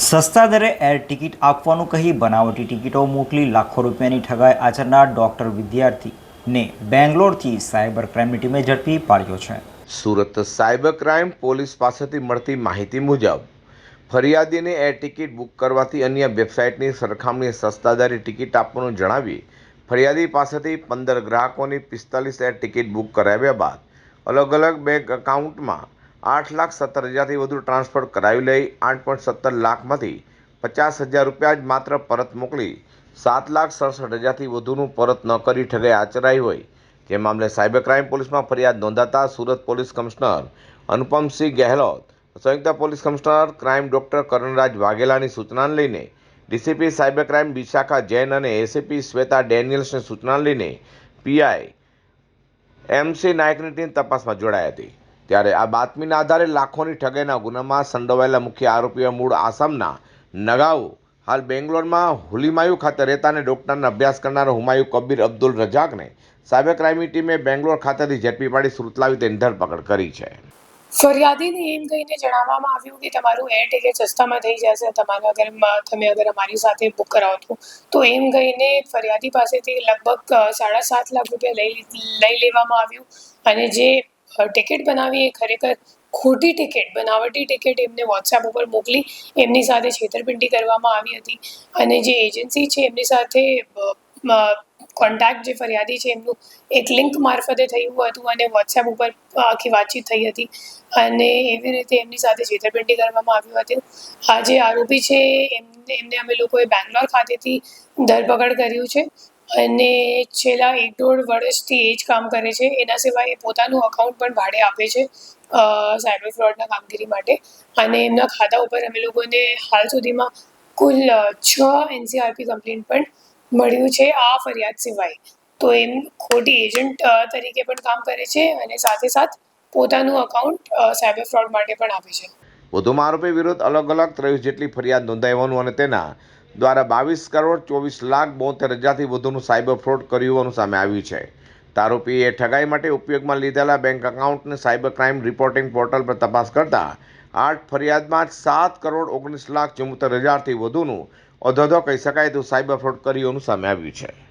સસ્તા દરે air ticket આપવાનું કહી બનાવટી ટિકિટો મોકલી લાખો રૂપિયાની ઠગાઈ આચરનાર ડોક્ટર વિદ્યાર્થીને બેંગ્લોરથી સાયબર ક્રાઇમની ટીમે ઝડપી પાડ્યો છે। સુરત સાયબર ક્રાઇમ પોલીસ પાસેથી મળતી માહિતી મુજબ ફરિયાદીને એર ટિકિટ બુક કરવાથી અન્ય વેબસાઇટની સરખામણીએ સસ્તા દરે ટિકિટ આપવાનું જણાવી ફરિયાદી પાસેથી 15 ગ્રાહકોની 45 એર ટિકિટ બુક કરાવ્યા બાદ અલગ અલગ બેંક એકાઉન્ટમાં 8,17,000થી વધુ ટ્રાન્સફર કરાવી લઈ 8.17 લાખમાંથી 50,000 રૂપિયા જ માત્ર પરત મોકલી 7,67,000થી વધુનું પરત ન કરી ઠગાઈ આચરાઈ હોય જે મામલે સાયબર ક્રાઇમ પોલીસમાં ફરિયાદ નોંધાતા સુરત પોલીસ કમિશનર અનુપમસિંહ ગહેલોત, સંયુક્ત police commissioner crime doctor Karanraj વાઘેલાની સૂચનાને લઈને DCP cyber crime Vishakha Jain અને એસીપી શ્વેતા ડેનિયલ્સની સૂચનાને લઈને પીઆઈ MC નાયકની ટીમ તપાસમાં જોડાઈ હતી। ત્યારે આ બાતમીના આધારે લાખોની ઠગાઈના ગુનામાં સંડોવાયેલા મુખ્ય આરોપીઓ મૂળ આસામના નગાઉ હાલ બેંગ્લોરમાં હુલીમાયુ ખાતે રહેતા અને ડોક્ટરનો અભ્યાસ કરનાર હુમાયુ કબીર અબ્દુલ રજાકને સાયબર ક્રાઇમની ટીમે બેંગ્લોર ખાતેથી ઝડપી પાડી સુરત લાવી તેની ધરપકડ કરી છે। ફરિયાદીને એમ કહીને જણાવવામાં આવ્યું કે તમારું એર ટિકિટ સસ્તામાં થઈ જશે, તમે અગર અમારી સાથે બુક કરાવો તો એમ કહીને ફરિયાદી પાસેથી લગભગ 7.5 લાખ રૂપિયા લઈ લેવામાં આવ્યું અને જે ટિકિટ બનાવી એ ખરેખર ખોટી ટિકિટ, બનાવટી ટિકિટ એમને વોટ્સએપ ઉપર મોકલી એમની સાથે છેતરપિંડી કરવામાં આવી હતી અને જે એજન્સી છે એમની સાથે કોન્ટેક્ટ જે ફરિયાદી છે એમનું એક લિંક મારફતે થયું હતું અને વોટ્સએપ ઉપર આખી વાતચીત થઈ હતી અને એવી રીતે એમની સાથે છેતરપિંડી કરવામાં આવ્યું હતું। આ જે આરોપી છે એમને અમે લોકોએ બેંગ્લોર ખાતેથી ધરપકડ કર્યું છે અને છેલ્લા 1.5 વર્ષથી એ જ કામ કરે છે। એના સિવાય એ પોતાનું અકાઉન્ટ પણ ભાડે આપે છે સાયબર ફ્રોડના કામગીરી માટે અને એમના ખાતા ઉપર અમે લોકોને હાલ સુધીમાં કુલ 6 NCRP કમ્પ્લેન્ટ પણ મળ્યું છે આ ફરિયાદ સિવાય। તો એમ ખોટી એજન્ટ તરીકે પણ કામ કરે છે અને સાથે સાથ પોતાનું અકાઉન્ટ સાયબર ફ્રોડ માટે પણ આપે છે। વધુમાં આરોપી વિરુદ્ધ અલગ અલગ 23 જેટલી ફરિયાદ નોંધાઈ હોવાનું અને તેના દ્વારા 22,24,72,000થી વધુનું સાયબર ફ્રોડ કર્યું હોવાનું સામે આવ્યું છે। આરોપીએ ઠગાઈ માટે ઉપયોગમાં લીધેલા બેંક એકાઉન્ટને સાયબર ક્રાઇમ રિપોર્ટિંગ પોર્ટલ પર તપાસ કરતા 8 ફરિયાદમાં 7,19,74,000થી વધુનું અધોધો કહી શકાય તેવું સાયબર ફ્રોડ કર્યું હોવાનું સામે આવ્યું છે।